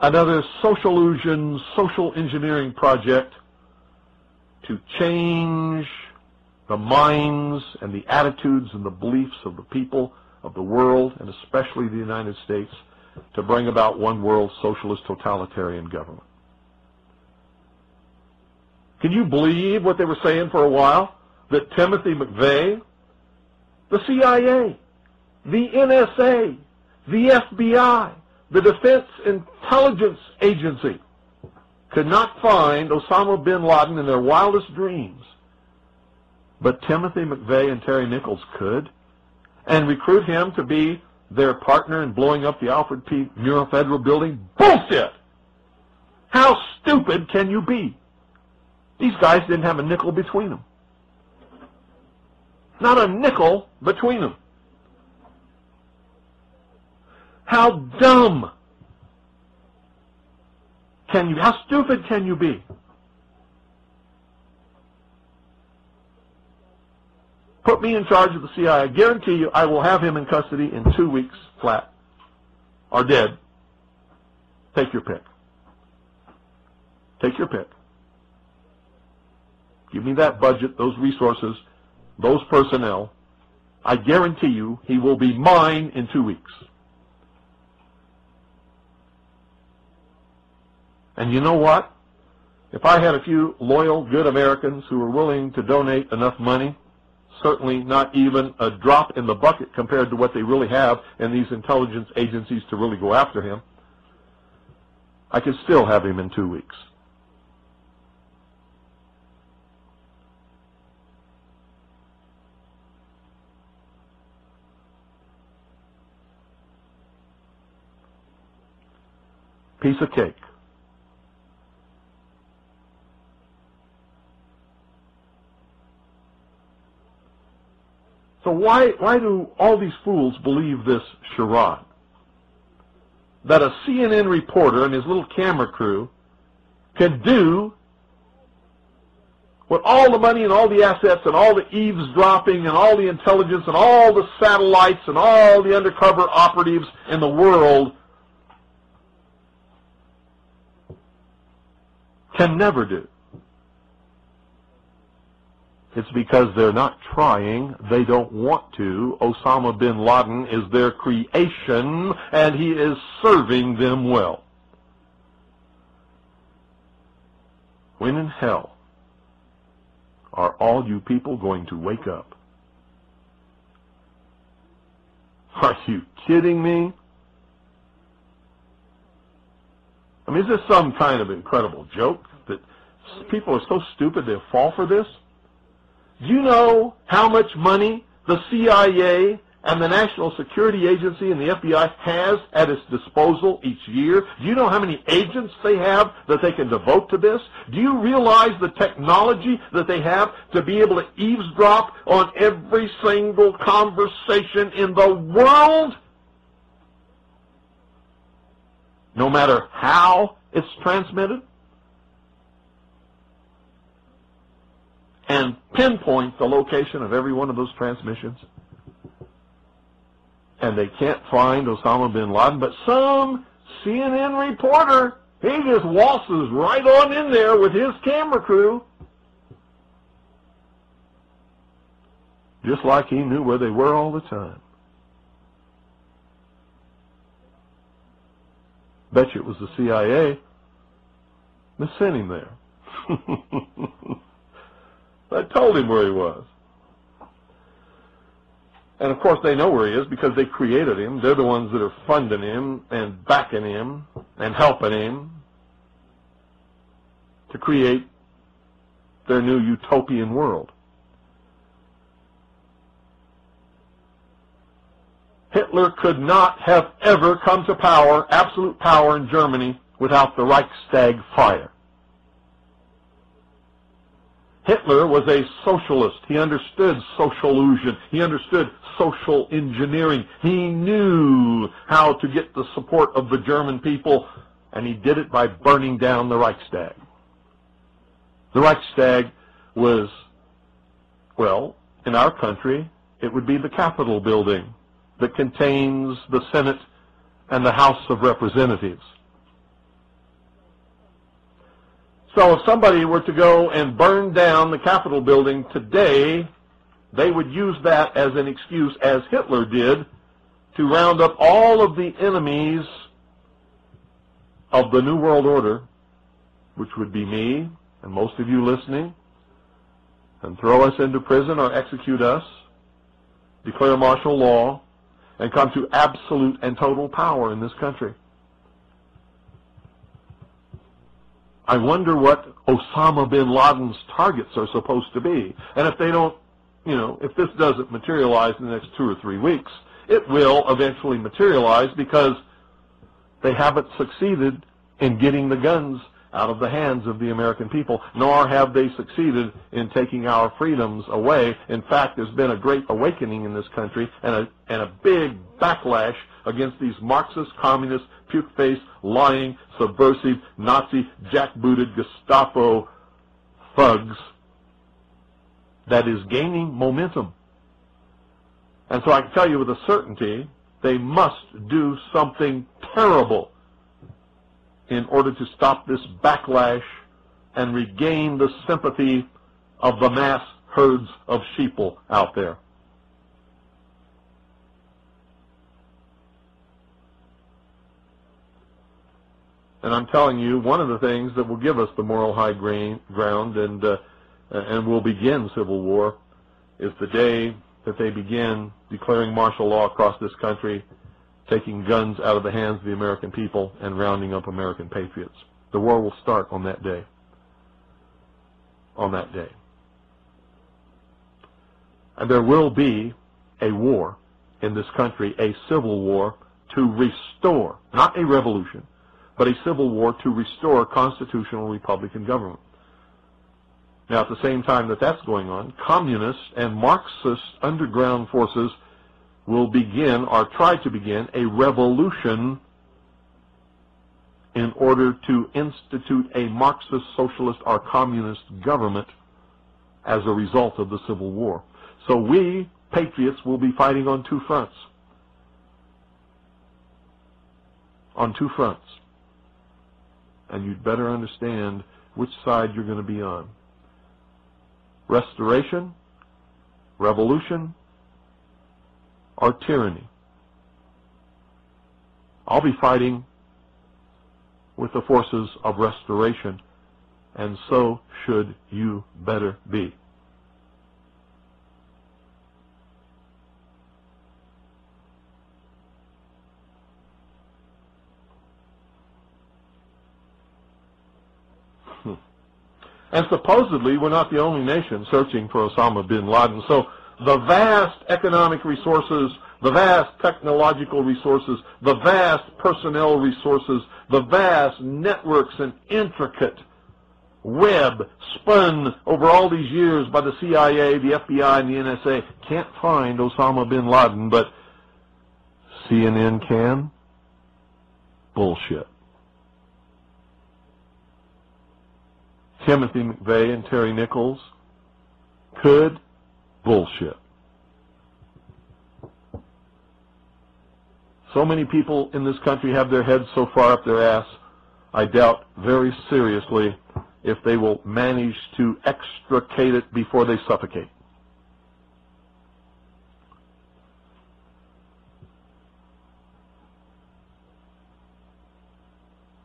another socialusion, social engineering project to change the minds and the attitudes and the beliefs of the people of the world, and especially the United States, to bring about one world socialist totalitarian government. Can you believe what they were saying for a while? That Timothy McVeigh, the CIA, the NSA, the FBI, the Defense Intelligence Agency could not find Osama bin Laden in their wildest dreams. But Timothy McVeigh and Terry Nichols could, and recruit him to be their partner in blowing up the Alfred P. Murrah Federal Building? Bullshit! How stupid can you be? These guys didn't have a nickel between them. Not a nickel between them. How dumb can you, how stupid can you be? Put me in charge of the CIA. I guarantee you I will have him in custody in 2 weeks flat. Or dead. Take your pick. Take your pick. Give me that budget, those resources, those personnel. I guarantee you he will be mine in 2 weeks. And you know what? If I had a few loyal, good Americans who were willing to donate enough money, certainly not even a drop in the bucket compared to what they really have in these intelligence agencies to really go after him, I could still have him in 2 weeks. Piece of cake. So why do all these fools believe this charade? That a CNN reporter and his little camera crew can do what all the money and all the assets and all the eavesdropping and all the intelligence and all the satellites and all the undercover operatives in the world can never do. It's because they're not trying. They don't want to. Osama bin Laden is their creation, and he is serving them well. When in hell are all you people going to wake up? Are you kidding me? I mean, is this some kind of incredible joke that people are so stupid they'll fall for this? Do you know how much money the CIA and the National Security Agency and the FBI has at its disposal each year? Do you know how many agents they have that they can devote to this? Do you realize the technology that they have to be able to eavesdrop on every single conversation in the world? No matter how it's transmitted? And pinpoint the location of every one of those transmissions. And they can't find Osama bin Laden, but some CNN reporter, he just waltzes right on in there with his camera crew. Just like he knew where they were all the time. Bet you it was the CIA that sent him there. I told him where he was. And of course they know where he is because they created him. They're the ones that are funding him and backing him and helping him to create their new utopian world. Hitler could not have ever come to power, absolute power in Germany, without the Reichstag fire. Hitler was a socialist. He understood socialusion. He understood social engineering. He knew how to get the support of the German people, and he did it by burning down the Reichstag. The Reichstag was, well, in our country, it would be the Capitol building that contains the Senate and the House of Representatives. So if somebody were to go and burn down the Capitol building today, they would use that as an excuse, as Hitler did, to round up all of the enemies of the New World Order, which would be me and most of you listening, and throw us into prison or execute us, declare martial law, and come to absolute and total power in this country. I wonder what Osama bin Laden's targets are supposed to be. And if they don't, if this doesn't materialize in the next 2 or 3 weeks, it will eventually materialize because they haven't succeeded in getting the guns out of the hands of the American people, nor have they succeeded in taking our freedoms away. In fact, there's been a great awakening in this country and a big backlash against these Marxist, communist, puke-faced, lying, subversive, Nazi, jackbooted Gestapo thugs that is gaining momentum. And so I can tell you with a certainty, they must do something terrible in order to stop this backlash and regain the sympathy of the mass herds of sheeple out there. And I'm telling you, one of the things that will give us the moral high ground and will begin civil war is the day that they begin declaring martial law across this country, taking guns out of the hands of the American people and rounding up American patriots. The war will start on that day. On that day. And there will be a war in this country, a civil war to restore, not a revolution, but a civil war to restore constitutional Republican government. Now, at the same time that that's going on, communist and Marxist underground forces will begin, or try to begin, a revolution in order to institute a Marxist, socialist, or communist government as a result of the Civil War. So we, patriots, will be fighting on two fronts. On two fronts. And you'd better understand which side you're going to be on. Restoration, revolution, or tyranny. I'll be fighting with the forces of restoration, and so should you better be. And supposedly, we're not the only nation searching for Osama bin Laden. So the vast economic resources, the vast technological resources, the vast personnel resources, the vast networks and intricate web spun over all these years by the CIA, the FBI, and the NSA can't find Osama bin Laden, but CNN can? Bullshit. Timothy McVeigh and Terry Nichols could? Bullshit. So many people in this country have their heads so far up their ass, I doubt very seriously if they will manage to extricate it before they suffocate.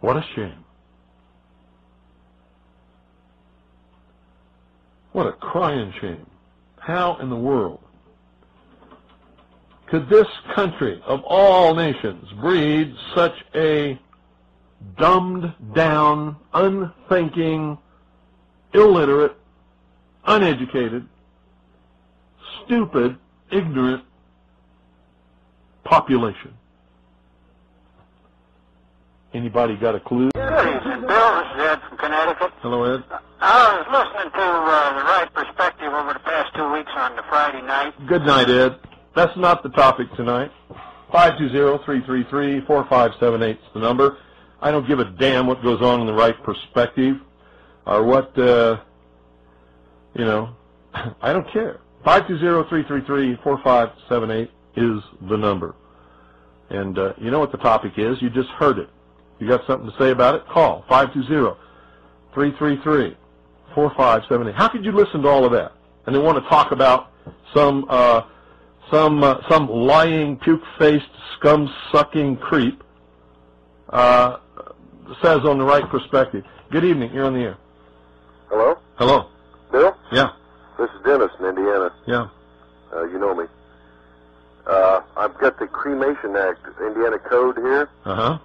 What a shame. What a crying shame. How in the world could this country of all nations breed such a dumbed down, unthinking, illiterate, uneducated, stupid, ignorant population? Anybody got a clue? Good evening, Bill. This is Ed from Connecticut. Hello, Ed. I was listening to the Right Perspective over the past 2 weeks on the Friday night. Good night, Ed. That's not the topic tonight. 520-333-4578 is the number. I don't give a damn what goes on in the Right Perspective or what, I don't care. 520-333-4578 is the number. And you know what the topic is. You just heard it. You got something to say about it? Call 520 333-4578. How could you listen to all of that and then want to talk about some lying, puke-faced, scum-sucking creep says on the right perspective? Good evening. You're on the air. Hello? Hello. Bill? Yeah. This is Dennis in Indiana. Yeah. You know me. I've got the Cremation Act, Indiana Code here. Uh-huh.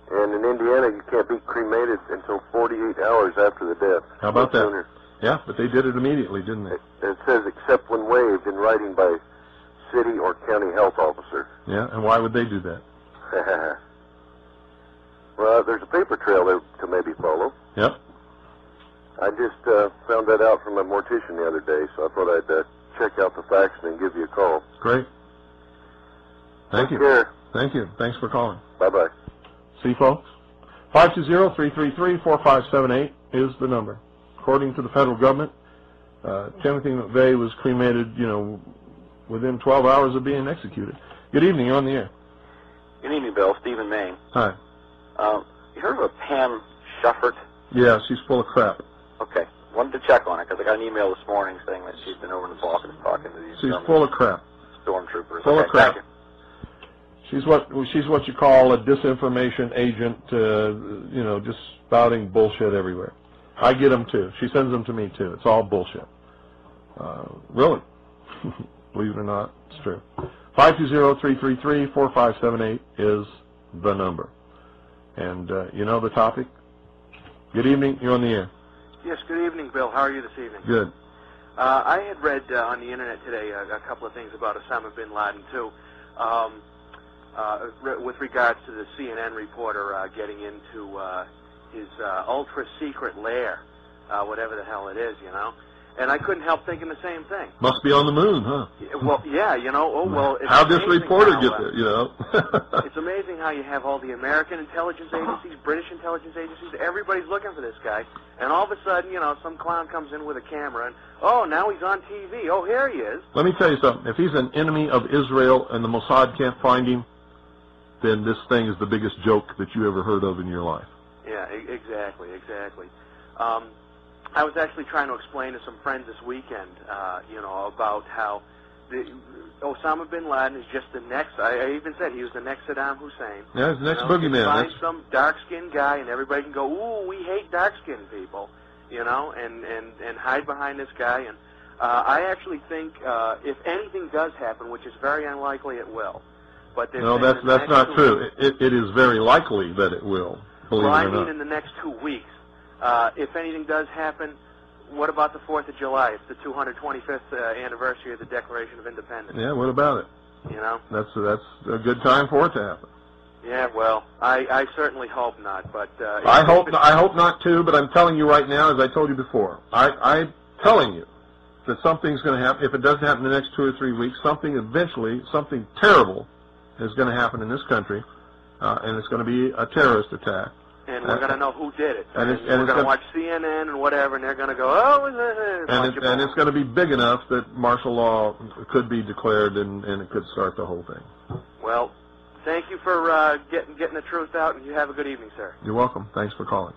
And in Indiana, you can't be cremated until 48 hours after the death. How about that? Sooner. Yeah, but they did it immediately, didn't they? It says, except when waived in writing by city or county health officer. Yeah, and why would they do that? Well, there's a paper trail there to maybe follow. Yep. I just found that out from a mortician the other day, so I thought I'd check out the facts and then give you a call. Great. Thank you. Take care. Thank you. Thanks for calling. Bye-bye. See, folks? 520-333-4578 is the number. According to the federal government, Timothy McVeigh was cremated, within 12 hours of being executed. Good evening. You're on the air. Good evening, Bill. Stephen Maine. Hi. You heard of a Pam Schuffert? Yeah, she's full of crap. Okay. Wanted to check on it because I got an email this morning saying that she's been over in the Balkans talking to these She's German full of crap. stormtroopers. Full of Okay, crap. thank you. She's what you call a disinformation agent, just spouting bullshit everywhere. I get them too. She sends them to me too. It's all bullshit. Really. Believe it or not, it's true. 520-333-4578 is the number. And you know the topic? Good evening. You're on the air. Yes, good evening, Bill. How are you this evening? Good. I had read on the Internet today a couple of things about Osama bin Laden, too, with regards to the CNN reporter getting into his ultra-secret lair, whatever the hell it is, And I couldn't help thinking the same thing. Must be on the moon, huh? Well, yeah, It's how'd this reporter how, get there, It's amazing how you have all the American intelligence agencies, British intelligence agencies, everybody's looking for this guy, and all of a sudden, some clown comes in with a camera, and, now he's on TV. Oh, here he is. Let me tell you something. If he's an enemy of Israel and the Mossad can't find him, then this thing is the biggest joke that you ever heard of in your life. Yeah, exactly. I was actually trying to explain to some friends this weekend, about how Osama bin Laden is just the next. I even said he was the next Saddam Hussein. Yeah, he's the next boogeyman. Find some dark-skinned guy, and everybody can go, "Ooh, we hate dark-skinned people," and hide behind this guy. And I actually think if anything does happen, which is very unlikely, it will. But no, that's not true. It is very likely that it will. Believe it or not. I mean, in the next 2 weeks. If anything does happen, what about the 4th of July? It's the 225th anniversary of the Declaration of Independence. Yeah, what about it? That's a good time for it to happen. Yeah, well, I certainly hope not. But I hope not too. But I'm telling you right now, as I told you before, I'm telling you that something's going to happen. If it doesn't happen in the next 2 or 3 weeks, something terrible is going to happen in this country, and it's going to be a terrorist attack. And we're going to know who did it. And we're going to watch CNN and whatever, and they're going to go, and it's going to be big enough that martial law could be declared, and it could start the whole thing. Well, thank you for getting the truth out, and you have a good evening, sir. You're welcome. Thanks for calling.